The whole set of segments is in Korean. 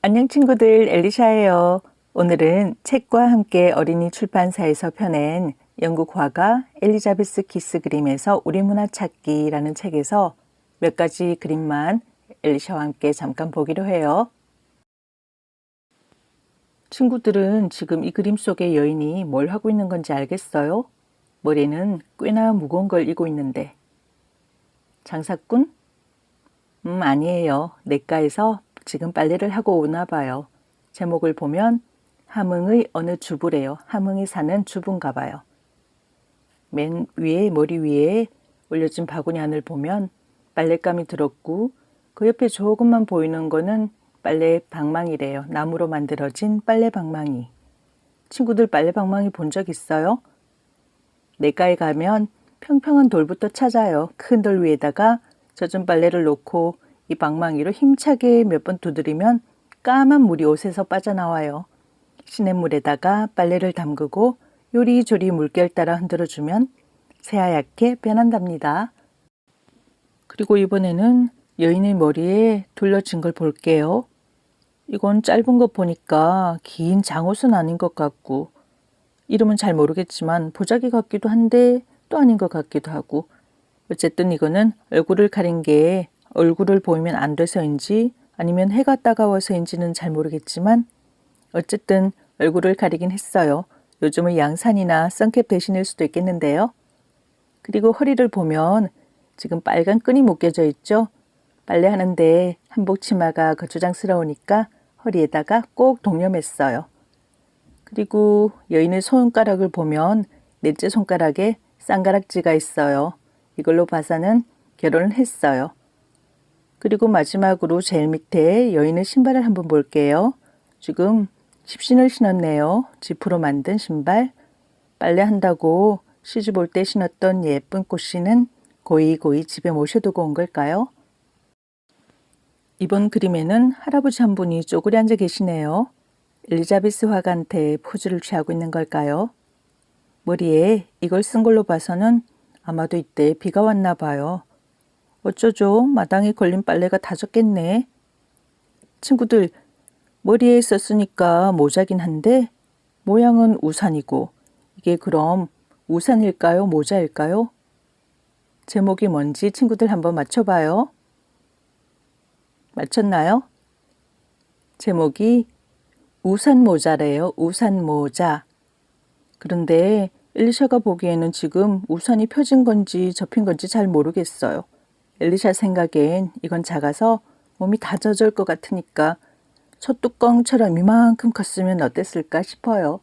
안녕 친구들, 엘리샤예요. 오늘은 책과 함께 어린이 출판사에서 펴낸 영국 화가 엘리자베스 키스 그림에서 우리 문화 찾기라는 책에서 몇 가지 그림만 엘리샤와 함께 잠깐 보기로 해요. 친구들은 지금 이 그림 속의 여인이 뭘 하고 있는 건지 알겠어요? 머리는 꽤나 무거운 걸 이고 있는데. 장사꾼? 아니에요. 냇가에서 지금 빨래를 하고 오나 봐요. 제목을 보면 함흥의 어느 주부래요. 함흥에 사는 주부인가 봐요. 맨 위에 머리 위에 올려진 바구니 안을 보면 빨랫감이 들었고 그 옆에 조금만 보이는 거는 빨래 방망이래요. 나무로 만들어진 빨래 방망이. 친구들 빨래 방망이 본 적 있어요? 냇가에 가면 평평한 돌부터 찾아요. 큰 돌 위에다가 젖은 빨래를 놓고 이 방망이로 힘차게 몇 번 두드리면 까만 물이 옷에서 빠져나와요. 시냇물에다가 빨래를 담그고 요리조리 물결 따라 흔들어주면 새하얗게 변한답니다. 그리고 이번에는 여인의 머리에 둘러진 걸 볼게요. 이건 짧은 거 보니까 긴 장옷은 아닌 것 같고 이름은 잘 모르겠지만 보자기 같기도 한데 또 아닌 것 같기도 하고 어쨌든 이거는 얼굴을 가린 게 얼굴을 보이면 안 돼서인지 아니면 해가 따가워서인지는 잘 모르겠지만 어쨌든 얼굴을 가리긴 했어요. 요즘은 양산이나 선캡 대신일 수도 있겠는데요. 그리고 허리를 보면 지금 빨간 끈이 묶여져 있죠. 빨래하는데 한복 치마가 거추장스러우니까 허리에다가 꼭 동여맸어요. 그리고 여인의 손가락을 보면 넷째 손가락에 쌍가락지가 있어요. 이걸로 봐서는 결혼을 했어요. 그리고 마지막으로 제일 밑에 여인의 신발을 한번 볼게요. 지금 십신을 신었네요. 지프로 만든 신발. 빨래한다고 시집 올 때 신었던 예쁜 꽃씨는 고이고이 집에 모셔두고 온 걸까요? 이번 그림에는 할아버지 한 분이 쪼그려 앉아 계시네요. 엘리자베스 화가한테 포즈를 취하고 있는 걸까요? 머리에 이걸 쓴 걸로 봐서는 아마도 이때 비가 왔나 봐요. 어쩌죠? 마당에 걸린 빨래가 다 젖겠네. 친구들, 머리에 썼으니까 모자긴 한데 모양은 우산이고 이게 그럼 우산일까요? 모자일까요? 제목이 뭔지 친구들 한번 맞춰봐요. 맞췄나요? 제목이 우산 모자래요. 우산 모자. 그런데 엘리샤가 보기에는 지금 우산이 펴진 건지 접힌 건지 잘 모르겠어요. 엘리샤 생각엔 이건 작아서 몸이 다 젖을 것 같으니까 솥뚜껑처럼 이만큼 컸으면 어땠을까 싶어요.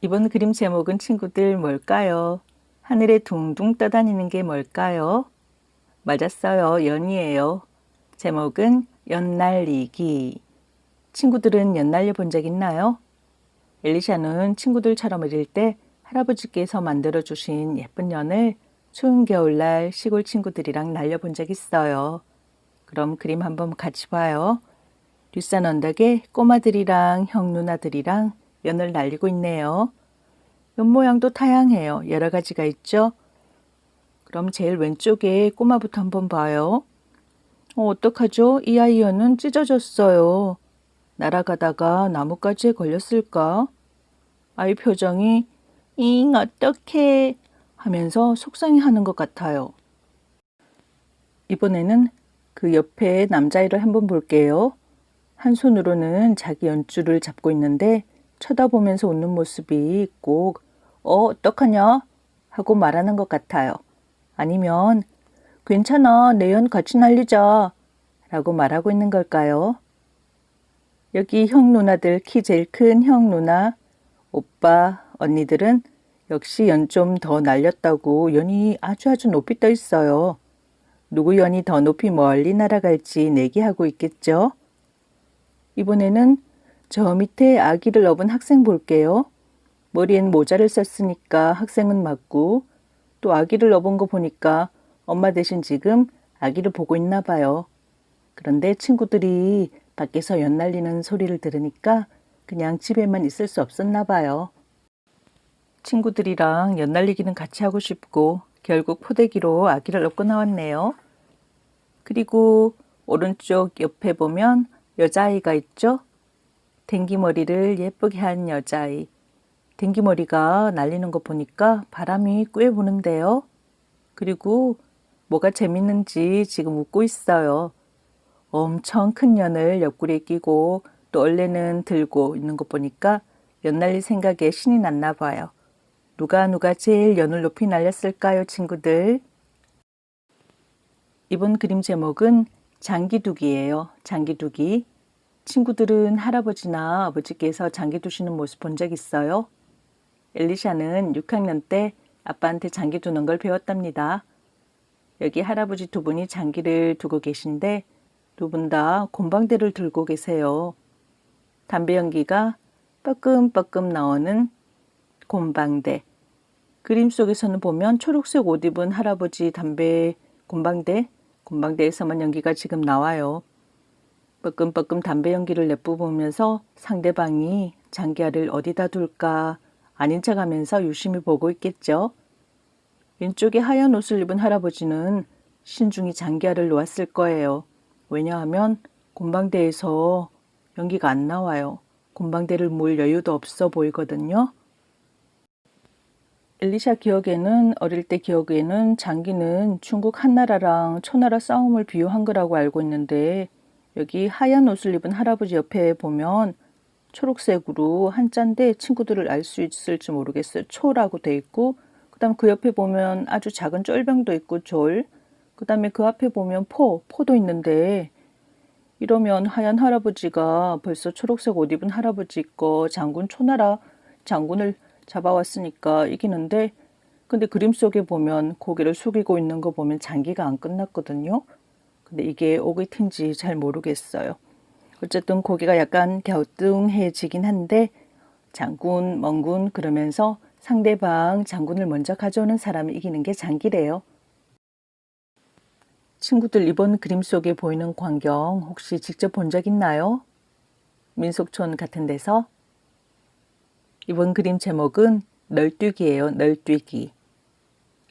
이번 그림 제목은 친구들 뭘까요? 하늘에 둥둥 떠다니는 게 뭘까요? 맞았어요. 연이에요. 제목은 연날리기. 친구들은 연날려 본 적 있나요? 엘리샤는 친구들처럼 어릴 때 할아버지께서 만들어주신 예쁜 연을 추운 겨울날 시골 친구들이랑 날려본 적 있어요. 그럼 그림 한번 같이 봐요. 뒷산 언덕에 꼬마들이랑 형 누나들이랑 연을 날리고 있네요. 연 모양도 다양해요. 여러 가지가 있죠. 그럼 제일 왼쪽에 꼬마부터 한번 봐요. 어떡하죠? 이 아이 연은 찢어졌어요. 날아가다가 나뭇가지에 걸렸을까? 아이 표정이 잉 어떡해 하면서 속상해하는 것 같아요. 이번에는 그 옆에 남자아이를 한번 볼게요. 한 손으로는 자기 연줄을 잡고 있는데 쳐다보면서 웃는 모습이 꼭 어떡하냐 하고 말하는 것 같아요. 아니면 괜찮아 내 연 같이 날리자 라고 말하고 있는 걸까요? 여기 형 누나들 키 제일 큰 형 누나, 오빠, 언니들은 역시 연 좀 더 날렸다고 연이 아주 높이 떠 있어요. 누구 연이 더 높이 멀리 날아갈지 내기하고 있겠죠? 이번에는 저 밑에 아기를 업은 학생 볼게요. 머리엔 모자를 썼으니까 학생은 맞고 또 아기를 업은 거 보니까 엄마 대신 지금 아기를 보고 있나 봐요. 그런데 친구들이 밖에서 연 날리는 소리를 들으니까 그냥 집에만 있을 수 없었나 봐요. 친구들이랑 연 날리기는 같이 하고 싶고 결국 포대기로 아기를 업고 나왔네요. 그리고 오른쪽 옆에 보면 여자아이가 있죠? 댕기머리를 예쁘게 한 여자아이. 댕기머리가 날리는 거 보니까 바람이 꽤 부는데요. 그리고 뭐가 재밌는지 지금 웃고 있어요. 엄청 큰 연을 옆구리에 끼고 또 얼레는 들고 있는 거 보니까 연 날릴 생각에 신이 났나 봐요. 누가 제일 연을 높이 날렸을까요, 친구들? 이번 그림 제목은 장기두기예요. 장기두기. 친구들은 할아버지나 아버지께서 장기 두시는 모습 본 적 있어요? 엘리샤는 6학년 때 아빠한테 장기 두는 걸 배웠답니다. 여기 할아버지 두 분이 장기를 두고 계신데 두 분 다 곰방대를 들고 계세요. 담배 연기가 뻐끔뻐끔 나오는 곰방대. 그림 속에서는 보면 초록색 옷 입은 할아버지 곰방대에서만 연기가 지금 나와요. 뻐끔뻐끔 담배 연기를 내뿜으면서 상대방이 장기알을 어디다 둘까 아닌 척하면서 유심히 보고 있겠죠. 왼쪽에 하얀 옷을 입은 할아버지는 신중히 장기알을 놓았을 거예요. 왜냐하면 곰방대에서 연기가 안 나와요. 곰방대를 물 여유도 없어 보이거든요. 엘리샤 기억에는 어릴 때 기억에는 장기는 중국 한나라랑 초나라 싸움을 비유한 거라고 알고 있는데 여기 하얀 옷을 입은 할아버지 옆에 보면 초록색으로 한자인데 친구들을 알 수 있을지 모르겠어요. 초라고 돼 있고 그 다음 그 옆에 보면 아주 작은 쫄병도 있고 졸 그 다음에 그 앞에 보면 포도 있는데 이러면 하얀 할아버지가 벌써 초록색 옷 입은 할아버지 거 초나라 장군을 잡아왔으니까 이기는데 근데 그림 속에 보면 고개를 숙이고 있는 거 보면 장기가 안 끝났거든요. 근데 이게 오기튼지 잘 모르겠어요. 어쨌든 고개가 약간 갸우뚱해지긴 한데 장군, 멍군 그러면서 상대방 장군을 먼저 가져오는 사람이 이기는 게 장기래요. 친구들 이번 그림 속에 보이는 광경 혹시 직접 본 적 있나요? 민속촌 같은 데서? 이번 그림 제목은 널뛰기예요. 널뛰기.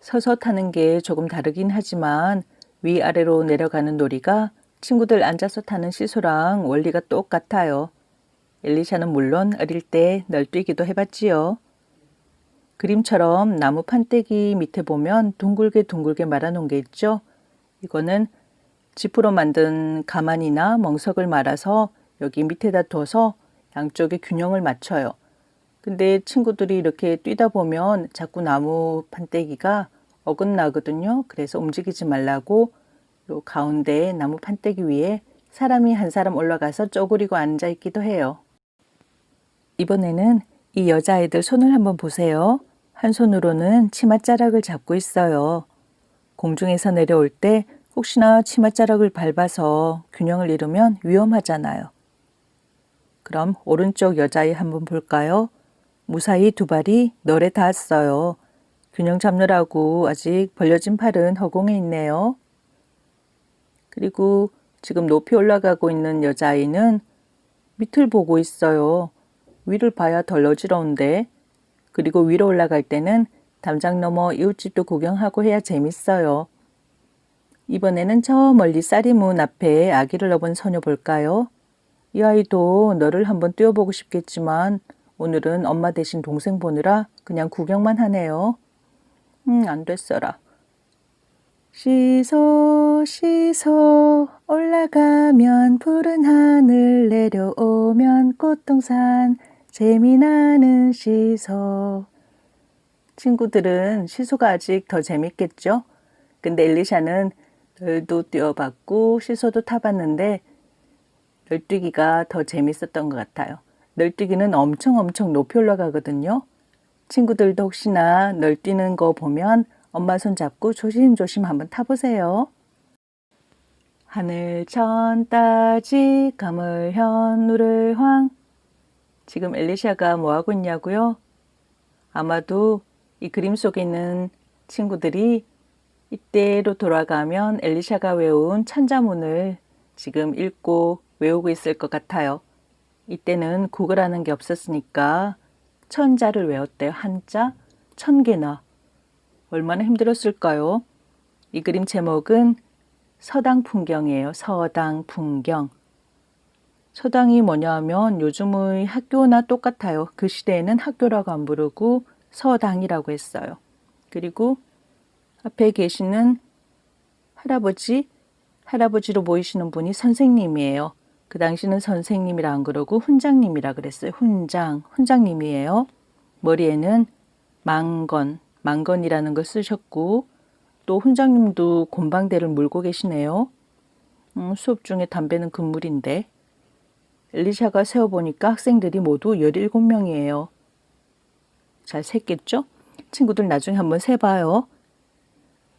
서서 타는 게 조금 다르긴 하지만 위아래로 내려가는 놀이가 친구들 앉아서 타는 시소랑 원리가 똑같아요. 엘리샤는 물론 어릴 때 널뛰기도 해봤지요. 그림처럼 나무 판때기 밑에 보면 둥글게 말아놓은 게 있죠. 이거는 지프로 만든 가만이나 멍석을 말아서 여기 밑에다 둬서 양쪽에 균형을 맞춰요. 근데 친구들이 이렇게 뛰다 보면 자꾸 나무 판때기가 어긋나거든요. 그래서 움직이지 말라고 요 가운데 나무 판때기 위에 사람이 한 사람 올라가서 쪼그리고 앉아 있기도 해요. 이번에는 이 여자아이들 손을 한번 보세요. 한 손으로는 치맛자락을 잡고 있어요. 공중에서 내려올 때 혹시나 치맛자락을 밟아서 균형을 잃으면 위험하잖아요. 그럼 오른쪽 여자아이 한번 볼까요? 무사히 두 발이 널에 닿았어요. 균형 잡느라고 아직 벌려진 팔은 허공에 있네요. 그리고 지금 높이 올라가고 있는 여자아이는 밑을 보고 있어요. 위를 봐야 덜 어지러운데. 그리고 위로 올라갈 때는 담장 너머 이웃집도 구경하고 해야 재밌어요. 이번에는 저 멀리 쌀이문 앞에 아기를 업은 소녀 볼까요? 이 아이도 너를 한번 뛰어보고 싶겠지만 오늘은 엄마 대신 동생 보느라 그냥 구경만 하네요. 안 됐어라. 시소 올라가면 푸른 하늘 내려오면 꽃동산 재미나는 시소. 친구들은 시소가 아직 더 재밌겠죠? 근데 엘리샤는 널도 뛰어봤고 시소도 타봤는데 널뛰기가 더 재밌었던 것 같아요. 널뛰기는 엄청 높이 올라가거든요. 친구들도 혹시나 널뛰는 거 보면 엄마 손 잡고 조심조심 한번 타보세요. 하늘천 따지 가물현 누를 황. 지금 엘리샤가 뭐하고 있냐고요? 아마도 이 그림 속에 있는 친구들이 이때로 돌아가면 엘리샤가 외운 천자문을 지금 읽고 외우고 있을 것 같아요. 이때는 구글하는 게 없었으니까 천자를 외웠대요. 한자 1000개나. 얼마나 힘들었을까요? 이 그림 제목은 서당 풍경이에요. 서당 풍경. 서당이 뭐냐 하면 요즘의 학교나 똑같아요. 그 시대에는 학교라고 안 부르고 서당이라고 했어요. 그리고 앞에 계시는 할아버지로 보이시는 분이 선생님이에요. 그 당시는 선생님이라 안 그러고 훈장님이라 그랬어요. 훈장님이에요. 머리에는 망건이라는 걸 쓰셨고 또 훈장님도 곰방대를 물고 계시네요. 수업 중에 담배는 금물인데 엘리샤가 세어보니까 학생들이 모두 17명이에요. 잘 셌겠죠? 친구들 나중에 한번 세봐요.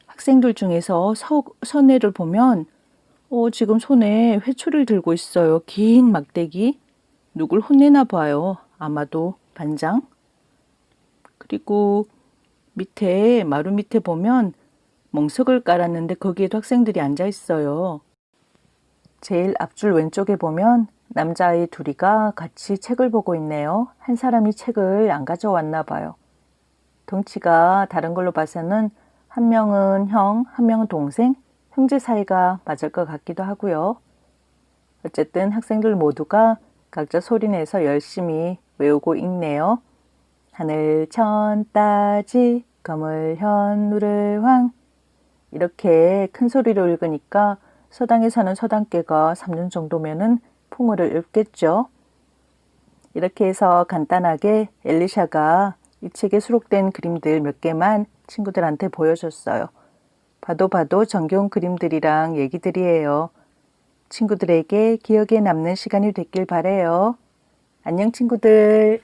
학생들 중에서 선혜를 보면 지금 손에 회초리를 들고 있어요. 긴 막대기. 누굴 혼내나 봐요. 아마도 반장. 그리고 마루 밑에 보면 멍석을 깔았는데 거기에도 학생들이 앉아 있어요. 제일 앞줄 왼쪽에 보면 남자아이 둘이가 같이 책을 보고 있네요. 한 사람이 책을 안 가져왔나 봐요. 덩치가 다른 걸로 봐서는 한 명은 형, 한 명은 동생, 형제 사이가 맞을 것 같기도 하고요. 어쨌든 학생들 모두가 각자 소리내서 열심히 외우고 읽네요. 하늘 천 따지 검을 현 누를 황 이렇게 큰 소리로 읽으니까 서당에 사는 서당계가 3년 정도면은 풍어를 읽겠죠. 이렇게 해서 간단하게 엘리샤가 이 책에 수록된 그림들 몇 개만 친구들한테 보여줬어요. 봐도 정겨운 그림들이랑 얘기들이에요. 친구들에게 기억에 남는 시간이 됐길 바래요. 안녕 친구들.